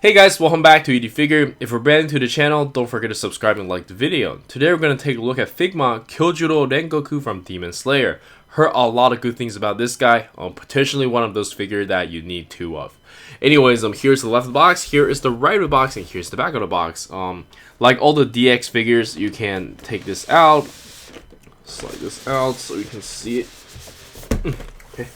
Hey guys, welcome back to ED Figure. If you're brand new to the channel, don't forget to subscribe and like the video. Today we're going to take a look at Figma Kyojuro Rengoku from Demon Slayer. Heard a lot of good things about this guy. Potentially one of those figures that you need two of. Anyways, here's the left of the box, here is the right of the box, and here's the back of the box. Like all the DX figures, you can take this out, slide this out so you can see it. Okay,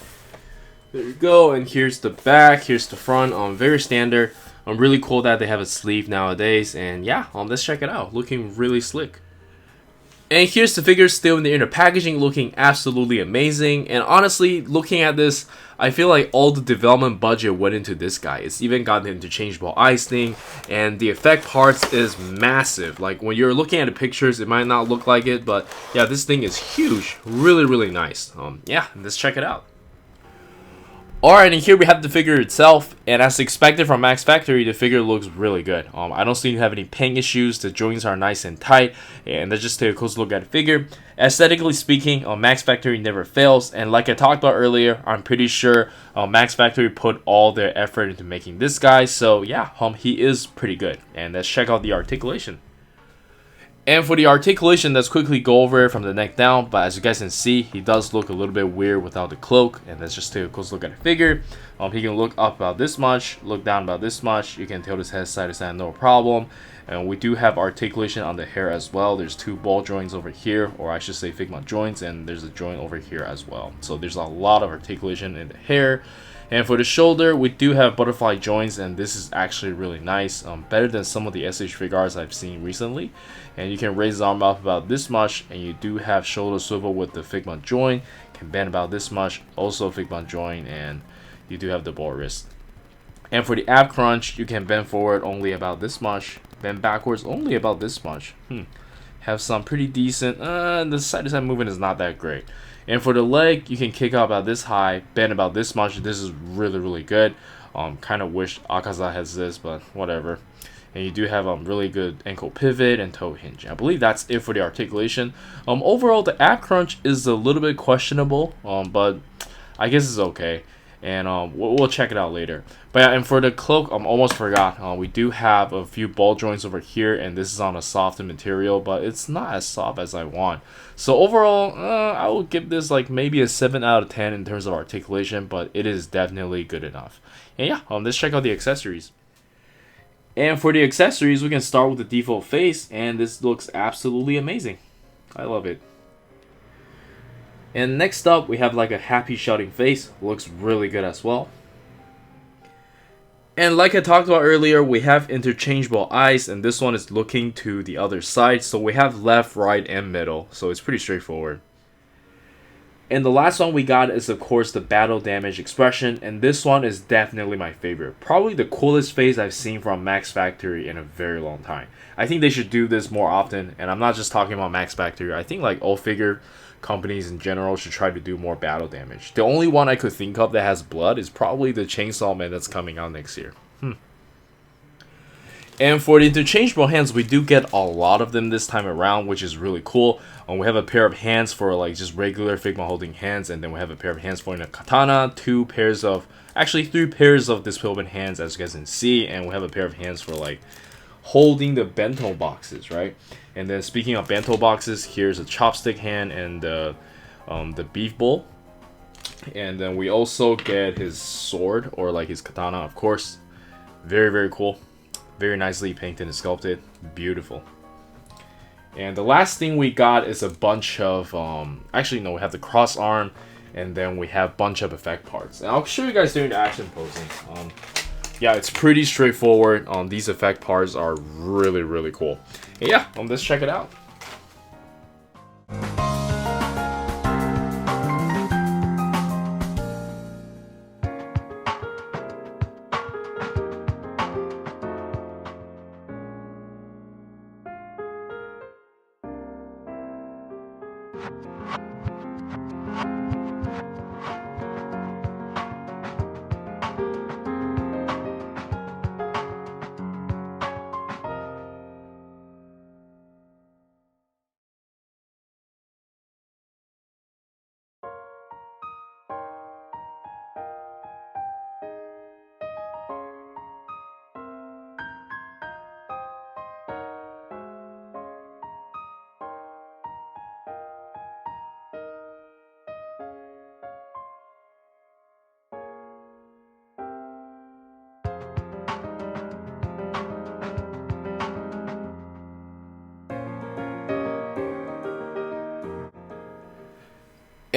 there you go. And here's the back, here's the front. Very standard. Really cool that they have a sleeve nowadays, and yeah, let's check it out. Looking really slick. And here's the figure still in the inner packaging, looking absolutely amazing. And honestly, looking at this, I feel like all the development budget went into this guy. It's even got the interchangeable eyes thing, and the effect parts is massive. Like when you're looking at the pictures, it might not look like it, but yeah, this thing is huge. Really nice. Yeah, let's check it out. Alright, and here we have the figure itself, and as expected from Max Factory, the figure looks really good. I don't seem to have any paint issues, the joints are nice and tight, and let's just take a close look at the figure. Aesthetically speaking, Max Factory never fails, and like I talked about earlier, I'm pretty sure Max Factory put all their effort into making this guy, so yeah, he is pretty good. And let's check out the articulation. And for the articulation, let's quickly go over it from the neck down, but as you guys can see, he does look a little bit weird without the cloak. And let's just take a close look at the figure. He can look up about this much, look down about this much. You can tilt his head side to side, no problem. And we do have articulation on the hair as well. There's two ball joints over here, or I should say Figma joints, and there's a joint over here as well. So there's a lot of articulation in the hair. And for the shoulder, we do have butterfly joints, and this is actually really nice. Better than some of the SH figures I've seen recently. And you can raise the arm up about this much, and you do have shoulder swivel with the Figma joint. Can bend about this much, also Figma joint, and you do have the ball wrist. And for the ab crunch, you can bend forward only about this much, bend backwards only about this much. Have some pretty decent, the side to side movement is not that great. And for the leg, you can kick out about this high, bend about this much. This is really good. Kind of wish Akaza has this, but whatever. And you do have really good ankle pivot and toe hinge. I believe that's it for the articulation. Overall, the ab crunch is a little bit questionable, but I guess it's okay. And we'll check it out later. But yeah, and for the cloak, almost forgot. We do have a few ball joints over here, and this is on a softer material, but it's not as soft as I want. So overall, I will give this like maybe a 7 out of 10 in terms of articulation, but it is definitely good enough. And yeah, let's check out the accessories. And for the accessories, we can start with the default face, and this looks absolutely amazing. I love it. And next up, we have like a happy shouting face. Looks really good as well. And like I talked about earlier, we have interchangeable eyes, and this one is looking to the other side. So we have left, right, and middle. So it's pretty straightforward. And the last one we got is of course the battle damage expression, and this one is definitely my favorite. Probably the coolest face I've seen from Max Factory in a very long time. I think they should do this more often, and I'm not just talking about Max Factory. I think like all figure companies in general should try to do more battle damage. The only one I could think of that has blood is probably the Chainsaw Man that's coming out next year. And for the interchangeable hands, we do get a lot of them this time around, which is really cool. We have a pair of hands for like just regular Figma holding hands, and then we have a pair of hands for a katana, three pairs of displacement hands, as you guys can see, and we have a pair of hands for like holding the bento boxes, right? And then speaking of bento boxes, here's a chopstick hand and the beef bowl. And then we also get his sword, or like his katana, of course. Very cool. Very nicely painted and sculpted. Beautiful. And the last thing we got is a bunch of actually no, we have the cross arm, and then we have a bunch of effect parts. And I'll show you guys during the action posing. Yeah, it's pretty straightforward. These effect parts are really cool. And yeah, let's check it out.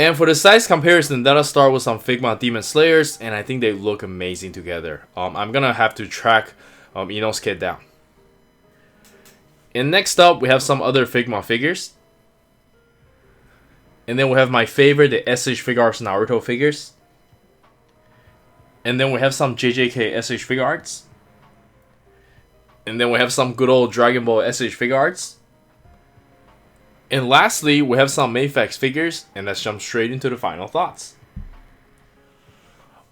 And for the size comparison, that'll start with some Figma Demon Slayers, and I think they look amazing together. I'm gonna have to track Ino's kit down. And next up, we have some other Figma figures. And then we have my favorite, the SH Figuarts Naruto figures. And then we have some JJK SH Figuarts. And then we have some good old Dragon Ball SH Figuarts. And lastly, we have some Mayfex figures, and let's jump straight into the final thoughts.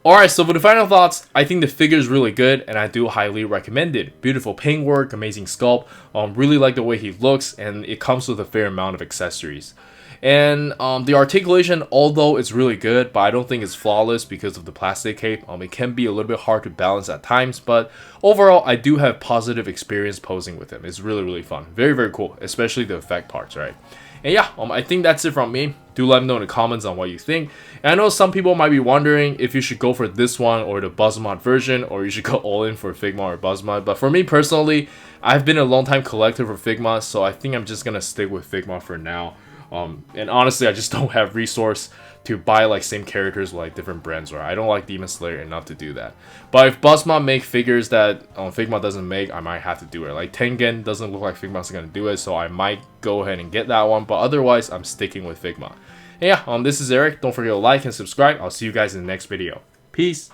Alright, so for the final thoughts, I think the figure is really good, and I do highly recommend it. Beautiful paintwork, amazing sculpt, really like the way he looks, and it comes with a fair amount of accessories. And the articulation, although it's really good, but I don't think it's flawless because of the plastic cape. It can be a little bit hard to balance at times, but overall, I do have positive experience posing with him. It's really, really fun. Very, very cool, especially the effect parts, right? And yeah, I think that's it from me. Do let me know in the comments on what you think. And I know some people might be wondering if you should go for this one or the Buzzmod version, or you should go all in for Figma or Buzzmod. But for me personally, I've been a long time collector for Figma, so I think I'm just gonna stick with Figma for now. And honestly, I just don't have resource to buy like same characters with like different brands, or I don't like Demon Slayer enough to do that. But if Buzzmod make figures that Figma doesn't make, I might have to do it. Like Tengen doesn't look like Figma's gonna do it, so I might go ahead and get that one. But otherwise, I'm sticking with Figma. And yeah, this is Eric. Don't forget to like and subscribe. I'll see you guys in the next video. Peace.